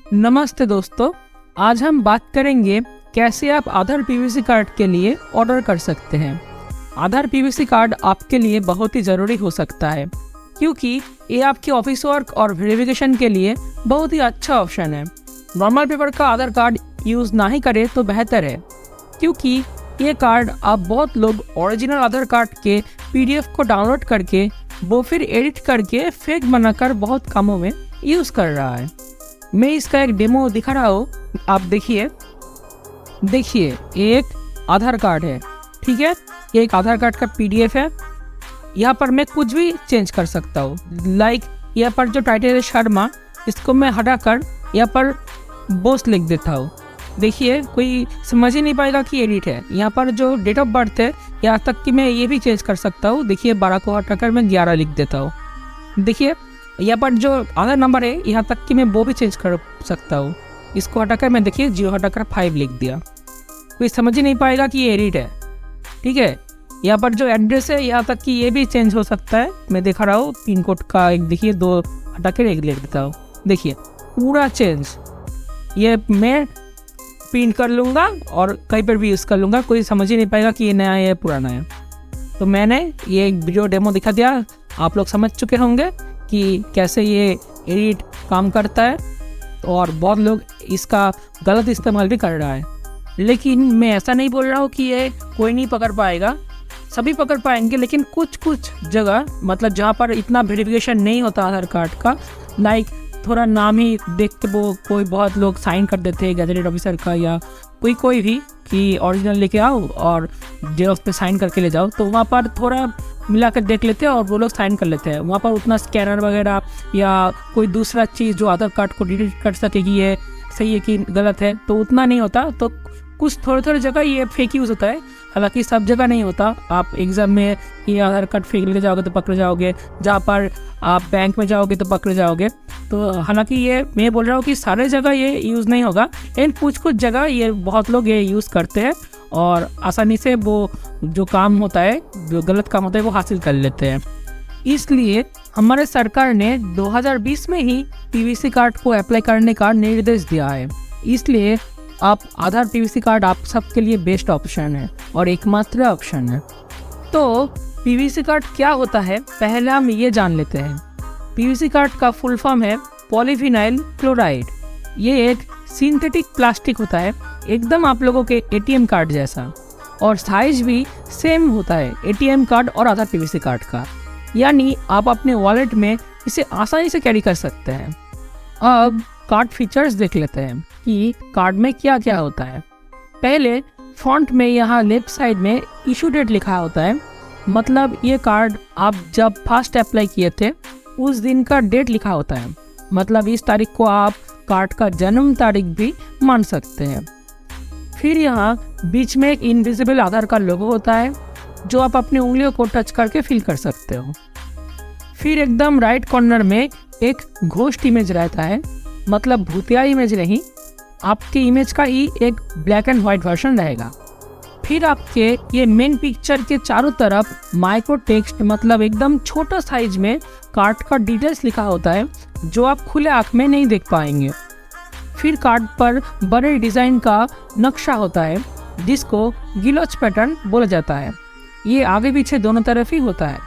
नमस्ते दोस्तों, आज हम बात करेंगे कैसे आप आधार पीवीसी कार्ड के लिए ऑर्डर कर सकते हैं। आधार पीवीसी कार्ड आपके लिए बहुत ही ज़रूरी हो सकता है क्योंकि ये आपके ऑफिस वर्क और वेरिफिकेशन के लिए बहुत ही अच्छा ऑप्शन है। नॉर्मल पेपर का आधार कार्ड यूज़ ना ही करें तो बेहतर है क्योंकि ये कार्ड आप बहुत लोग ओरिजिनल आधार कार्ड के PDF को डाउनलोड करके वो फिर एडिट करके फेक बनाकर बहुत कामों में यूज़ कर रहा है। मैं इसका एक डेमो दिखा रहा हूँ, आप देखिए एक आधार कार्ड है, ठीक है। ये एक आधार कार्ड का PDF है। यहाँ पर मैं कुछ भी चेंज कर सकता हूँ। लाइक यहाँ पर जो टाइटल है शर्मा, इसको मैं हटाकर यहाँ पर बोस लिख देता हूँ। देखिए कोई समझ ही नहीं पाएगा कि एडिट है। यहाँ पर जो डेट ऑफ बर्थ है यहाँ तक कि मैं ये भी चेंज कर सकता हूँ। देखिए 12 को हटाकर मैं 11 लिख देता हूँ। देखिए यहाँ पर जो आधार नंबर है यहाँ तक कि मैं वो भी चेंज कर सकता हूँ। इसको हटाकर मैं देखिए 0 हटाकर 5 लिख दिया। कोई समझ ही नहीं पाएगा कि ये एडिट है, ठीक है। यहाँ पर जो एड्रेस है यहाँ तक कि ये भी चेंज हो सकता है। मैं दिखा रहा हूँ पिन कोड का एक, देखिए 2 हटाकर 1 लिख देता हूँ। देखिए पूरा चेंज। ये मैं प्रिंट कर लूँगा और कहीं पर भी यूज़ कर लूँगा, कोई समझ ही नहीं पाएगा कि ये नया है या पुराना है। तो मैंने ये एक वीडियो डेमो दिखा दिया, आप लोग समझ चुके होंगे कि कैसे ये एडिट काम करता है और बहुत लोग इसका गलत इस्तेमाल भी कर रहा है। लेकिन मैं ऐसा नहीं बोल रहा हूँ कि ये कोई नहीं पकड़ पाएगा, सभी पकड़ पाएंगे। लेकिन कुछ जगह मतलब जहाँ पर इतना वेरिफिकेशन नहीं होता आधार कार्ड का, लाइक थोड़ा नाम ही देख के वो कोई बहुत लोग साइन कर देते हैं गैजेटेड ऑफिसर का या कोई भी कि ओरिजिनल लेके आओ और जेरोक्स पे साइन करके ले जाओ, तो वहाँ पर थोड़ा मिला कर देख लेते हैं और वो लोग साइन कर लेते हैं। वहाँ पर उतना स्कैनर वगैरह या कोई दूसरा चीज़ जो आधार कार्ड को डिटेक्ट कर सके कि ये सही है कि गलत है, तो उतना नहीं होता। तो कुछ थोड़े जगह ये फेक यूज़ होता है, हालांकि सब जगह नहीं होता। आप एग्ज़ाम में ये आधार कार्ड फेक लेके जाओगे तो पकड़े जाओगे, जहाँ पर आप बैंक में जाओगे तो पकड़े जाओगे। तो हालांकि ये मैं बोल रहा हूँ कि सारे जगह ये यूज़ नहीं होगा, लेकिन कुछ जगह ये बहुत लोग ये यूज़ करते हैं और आसानी से वो जो काम होता है, जो गलत काम होता है, वो हासिल कर लेते हैं। इसलिए हमारे सरकार ने 2020 में ही पीवीसी कार्ड को अप्लाई करने का निर्देश दिया है। इसलिए आप आधार पीवीसी कार्ड आप सबके लिए बेस्ट ऑप्शन है और एकमात्र ऑप्शन है। तो पीवीसी कार्ड क्या होता है पहले हम ये जान लेते हैं। पीवीसी कार्ड का फुल फॉर्म है पॉलीविनाइल क्लोराइड। ये एक सिंथेटिक प्लास्टिक होता है, एकदम आप लोगों के ATM कार्ड जैसा, और साइज भी सेम होता है ATM कार्ड और आधार पीवीसी कार्ड का। यानी आप अपने वॉलेट में इसे आसानी से कैरी कर सकते हैं। अब कार्ड फीचर्स देख लेते हैं कि कार्ड में क्या क्या होता है। पहले फॉन्ट में यहाँ लेफ्ट साइड में इशू डेट लिखा होता है, मतलब ये कार्ड आप जब फर्स्ट अप्लाई किए थे उस दिन का डेट लिखा होता है, मतलब इस तारीख को आप कार्ड का जन्म तारीख भी मान सकते हैं। फिर यहाँ बीच में एक इनविजिबल आधार का लोगो होता है जो आप अपनी उंगलियों को टच करके फिल कर सकते हो। फिर एकदम राइट कॉर्नर में एक घोस्ट इमेज रहता है, मतलब भूतिया इमेज नहीं, आपकी इमेज का ही एक ब्लैक एंड व्हाइट वर्जन रहेगा। फिर आपके ये मेन पिक्चर के चारों तरफ माइक्रो टेक्स्ट, मतलब एकदम छोटा साइज में कार्ड का डिटेल्स लिखा होता है जो आप खुले आँख में नहीं देख पाएंगे। फिर कार्ड पर बड़े डिज़ाइन का नक्शा होता है जिसको गिलोच पैटर्न बोला जाता है। ये आगे पीछे दोनों तरफ ही होता है।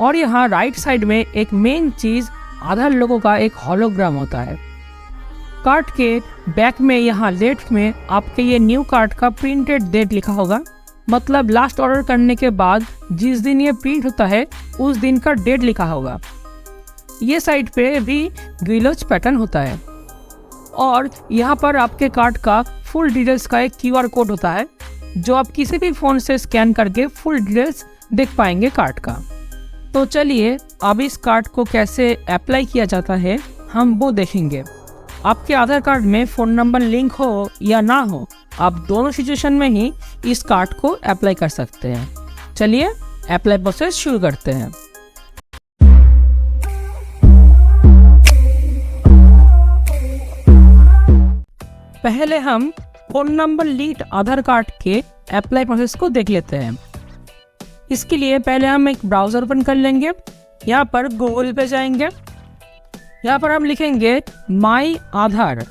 और यहाँ राइट साइड में एक मेन चीज़ आधार लोगों का एक हॉलोग्राम होता है। कार्ड के बैक में यहाँ लेफ्ट में आपके ये न्यू कार्ड का प्रिंटेड डेट लिखा होगा, मतलब लास्ट ऑर्डर करने के बाद जिस दिन ये प्रिंट होता है उस दिन का डेट लिखा होगा। ये साइड पे भी गिलोच पैटर्न होता है और यहाँ पर आपके कार्ड का फुल डिटेल्स का एक QR कोड होता है जो आप किसी भी फ़ोन से स्कैन करके फुल डिटेल्स देख पाएंगे कार्ड का। तो चलिए अब इस कार्ड को कैसे अप्लाई किया जाता है हम वो देखेंगे। आपके आधार कार्ड में फ़ोन नंबर लिंक हो या ना हो, आप दोनों सिचुएशन में ही इस कार्ड को अप्लाई कर सकते हैं। चलिए अप्लाई प्रोसेस शुरू करते हैं। पहले हम फ़ोन नंबर लिंक्ड आधार कार्ड के अप्लाई प्रोसेस को देख लेते हैं। इसके लिए पहले हम एक ब्राउज़र ओपन कर लेंगे। यहाँ पर गूगल पे जाएंगे। यहाँ पर हम लिखेंगे माई आधार।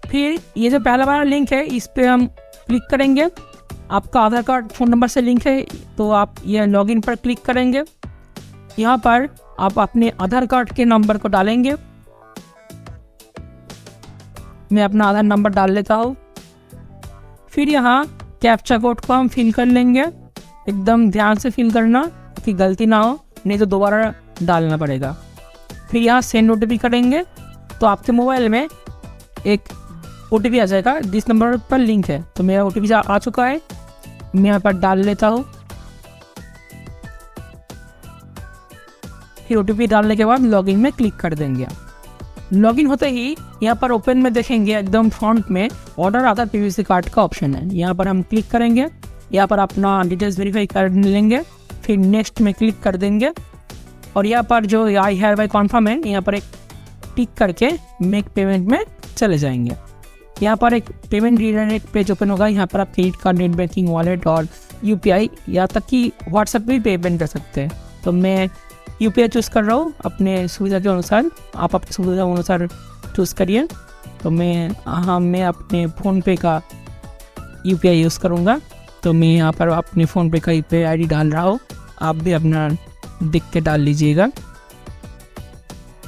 फिर ये जो पहला वाला लिंक है इस पे हम क्लिक करेंगे। आपका आधार कार्ड फ़ोन नंबर से लिंक है तो आप ये लॉगिन पर क्लिक करेंगे। यहाँ पर आप अपने आधार कार्ड के नंबर को डालेंगे। मैं अपना आधार नंबर डाल लेता हूँ। फिर यहाँ कैप्चा कोड को हम फिल कर लेंगे। एकदम ध्यान से फिल करना कि गलती ना हो, नहीं तो दोबारा डालना पड़ेगा। फिर यहाँ सेंड OTP करेंगे तो आपके मोबाइल में एक OTP आ जाएगा जिस नंबर पर लिंक है। तो मेरा OTP आ चुका है, मैं यहाँ पर डाल लेता हूँ। फिर OTP डालने के बाद लॉगिन में क्लिक कर देंगे। लॉगिन होते ही यहाँ पर ओपन में देखेंगे एकदम फ्रंट में ऑर्डर आधार PVC कार्ड का ऑप्शन है। यहाँ पर हम क्लिक करेंगे। यहाँ पर अपना डिटेल्स वेरीफाई कर लेंगे। फिर नेक्स्ट में क्लिक कर देंगे और यहाँ पर जो आई हैव कॉन्फर्म है यहाँ पर एक टिक करके मेक पेमेंट में चले जाएंगे। यहाँ पर एक पेमेंट रीडायरेक्ट पेज ओपन होगा। यहाँ पर आप credit card, net banking, wallet और UPI यहाँ तक कि व्हाट्सएप भी पेमेंट कर सकते हैं। तो मैं UPI चूज़ कर रहा हूँ अपने सुविधा के अनुसार। आप अपनी सुविधा के अनुसार चूज़ करिए। तो मैं अपने फ़ोनपे का UPI यूज़ करूँगा। तो मैं यहाँ पर अपने फ़ोनपे का UPI ID डाल रहा हूँ। आप भी अपना देख के डाल लीजिएगा।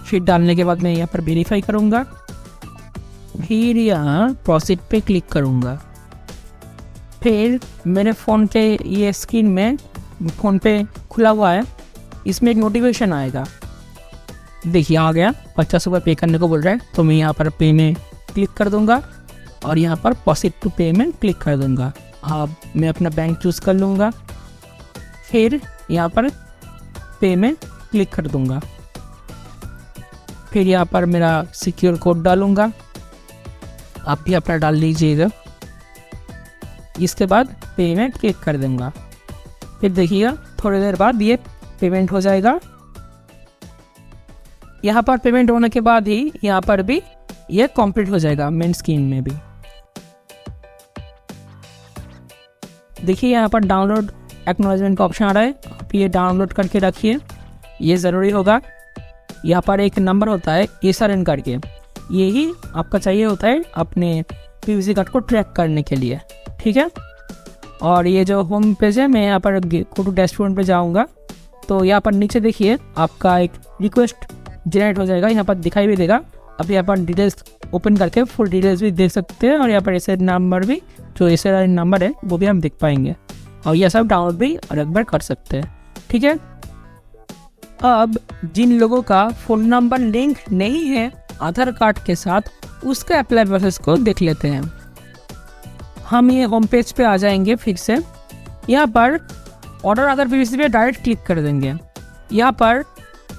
फिर डालने के बाद मैं यहाँ पर वेरीफाई करूँगा। फिर यहाँ प्रोसीड पे क्लिक करूँगा। फिर मेरे फ़ोन के ये स्क्रीन में फ़ोनपे खुला हुआ है, इसमें एक नोटिफिकेशन आएगा। देखिए आ गया, 50 रुपये पे करने को बोल रहा है। तो मैं यहाँ पर पे में क्लिक कर दूँगा और यहाँ पर प्रोसीड टू पे में क्लिक कर दूँगा। अब मैं अपना बैंक चूज़ कर लूँगा। फिर यहाँ पर पे में क्लिक कर दूँगा। फिर यहाँ पर मेरा सिक्योर कोड डालूँगा, आप भी अपना डाल लीजिएगा। इसके बाद पे में क्लिक कर दूँगा। फिर देखिएगा थोड़ी देर बाद ये पेमेंट हो जाएगा। यहाँ पर पेमेंट होने के बाद ही यहाँ पर भी ये कंप्लीट हो जाएगा मेन स्क्रीन में भी। देखिए यहाँ पर डाउनलोड एक्नॉलेजमेंट का ऑप्शन आ रहा है, आप ये डाउनलोड करके रखिए, ये ज़रूरी होगा। यहाँ पर एक नंबर होता है SRN करके, यही आपका चाहिए होता है अपने PVC कार्ड को ट्रैक करने के लिए, ठीक है। और ये जो होम पेज है, मैं यहाँ पर गो टू डैशबोर्ड पे जाऊँगा तो यहाँ पर नीचे देखिए आपका एक रिक्वेस्ट जनरेट हो जाएगा, यहाँ पर दिखाई भी देगा। अब यहाँ पर डिटेल्स ओपन करके फुल डिटेल्स भी देख सकते हैं और यहाँ पर SRN नंबर भी, जो SRN नंबर है वो भी हम देख पाएंगे और यह सब डाउनलोड भी और एक बार कर सकते हैं, ठीक है। अब जिन लोगों का फ़ोन नंबर लिंक नहीं है आधार कार्ड के साथ, उसका अप्लाई प्रोसेस को देख लेते हैं। हम ये होम पेज पे आ जाएंगे। फिर से यहाँ पर ऑर्डर आधार PVC पे डायरेक्ट क्लिक कर देंगे। यहाँ पर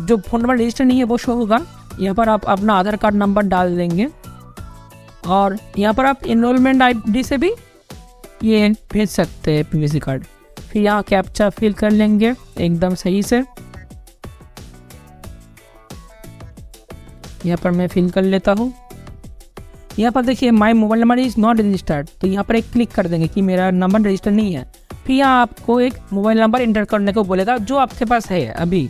जो फ़ोन नंबर रजिस्टर नहीं है वो शो होगा। यहाँ पर आप अपना आधार कार्ड नंबर डाल देंगे और यहाँ पर आप एनरोलमेंट ID से भी ये भेज सकते हैं PVC कार्ड। फिर यहाँ कैप्चा फिल कर लेंगे एकदम सही से। यहाँ पर मैं फिल कर लेता हूँ। यहाँ पर देखिए my mobile number is not registered, तो यहाँ पर एक क्लिक कर देंगे कि मेरा नंबर रजिस्टर नहीं है। फिर यहाँ आपको एक मोबाइल नंबर इंटर करने को बोलेगा जो आपके पास है अभी,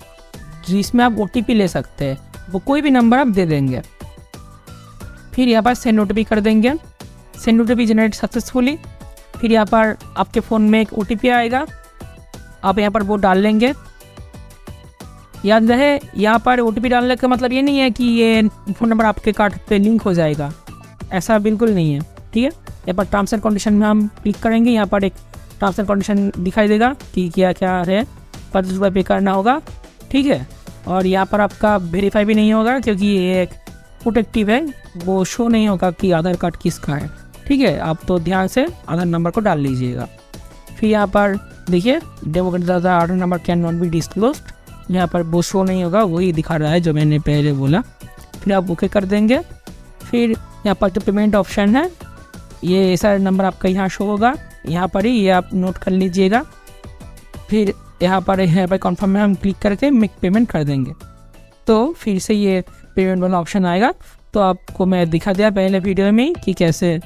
जिसमें आप OTP ले सकते हैं, वो कोई भी नंबर आप दे देंगे। फिर यहाँ पर सेंड OTP कर देंगे। Send OTP generate successfully. फिर यहाँ पर आपके फ़ोन में एक OTP आएगा, आप यहाँ पर वो डाल लेंगे। याद रहे यहाँ पर OTP डालने का मतलब ये नहीं है कि ये फ़ोन नंबर आपके कार्ड पे लिंक हो जाएगा, ऐसा बिल्कुल नहीं है, ठीक है। यहाँ पर टर्म्स एंड कंडीशन में हम क्लिक करेंगे। यहाँ पर एक टर्म्स एंड कंडीशन दिखाई देगा कि क्या क्या है, 50 रुपये पे करना होगा, ठीक है। और यहाँ पर आपका वेरीफाई भी नहीं होगा क्योंकि ये एक प्रोटेक्टिव है, वो शो नहीं होगा कि आधार कार्ड किसका है, ठीक है। आप तो ध्यान से आधार नंबर को डाल लीजिएगा। फिर यहाँ पर देखिए democratic Aadhaar number can not be disclosed, यहाँ पर वो शो नहीं होगा, वही दिखा रहा है जो मैंने पहले बोला। फिर आप ओके कर देंगे। फिर यहाँ पर जो पेमेंट ऑप्शन है, ये SRN नंबर आपका यहाँ शो होगा, यहाँ पर ही ये आप नोट कर लीजिएगा। फिर यहाँ पर कन्फर्म में हम क्लिक करके मेक पेमेंट कर देंगे। तो फिर से ये पेमेंट वाला ऑप्शन आएगा। तो आपको मैं दिखा दिया पहले वीडियो में कि कैसे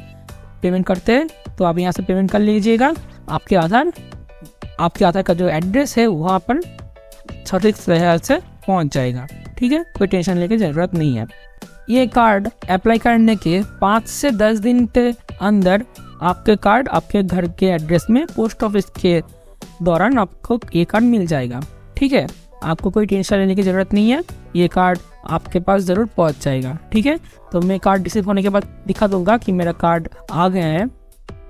पेमेंट करते हैं। तो आप यहाँ से पेमेंट कर लीजिएगा। आपके आधार का जो एड्रेस है वहाँ पर सटीक तरह से पहुंच जाएगा। ठीक है, कोई टेंशन लेने की ज़रूरत नहीं है। ये कार्ड अप्लाई करने के 5 से 10 दिन के अंदर आपके कार्ड आपके घर के एड्रेस में पोस्ट ऑफिस के दौरान आपको ये कार्ड मिल जाएगा। ठीक है, आपको कोई टेंशन लेने की ज़रूरत नहीं है, ये कार्ड आपके पास ज़रूर पहुंच जाएगा। ठीक है, तो मैं कार्ड रिसीव होने के बाद दिखा दूंगा कि मेरा कार्ड आ गया है।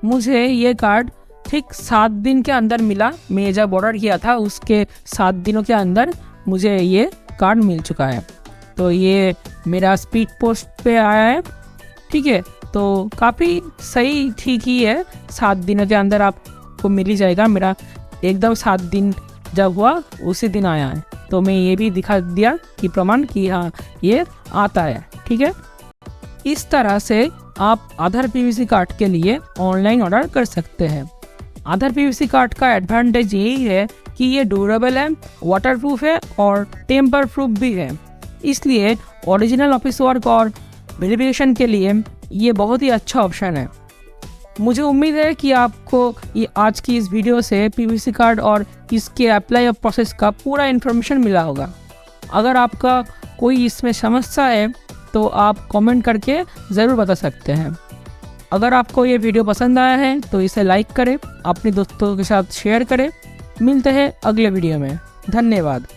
मुझे ये कार्ड ठीक 7 दिन के अंदर मिला। मैं जब ऑर्डर किया था उसके 7 दिनों के अंदर मुझे ये कार्ड मिल चुका है। तो ये मेरा स्पीड पोस्ट पे आया है। ठीक है, तो काफ़ी सही ठीक ही है, 7 दिनों के अंदर आपको मिल ही जाएगा। मेरा एकदम 7 दिन जब हुआ उसी दिन आया है, तो मैं ये भी दिखा दिया कि प्रमाण कि हाँ ये आता है। ठीक है, इस तरह से आप आधार पीवीसी कार्ड के लिए ऑनलाइन ऑर्डर कर सकते हैं। आधार पीवीसी कार्ड का एडवांटेज यही है कि ये ड्यूरेबल है, वाटरप्रूफ है और टेम्पर प्रूफ भी है। इसलिए ओरिजिनल ऑफिस वर्क और वेरिफिकेशन के लिए ये बहुत ही अच्छा ऑप्शन है। मुझे उम्मीद है कि आपको ये आज की इस वीडियो से पीवीसी कार्ड और इसके अप्लाई ऑफ प्रोसेस का पूरा इन्फॉर्मेशन मिला होगा। अगर आपका कोई इसमें समस्या है तो आप कमेंट करके ज़रूर बता सकते हैं। अगर आपको ये वीडियो पसंद आया है तो इसे लाइक करें, अपने दोस्तों के साथ शेयर करें। मिलते हैं अगले वीडियो में। धन्यवाद।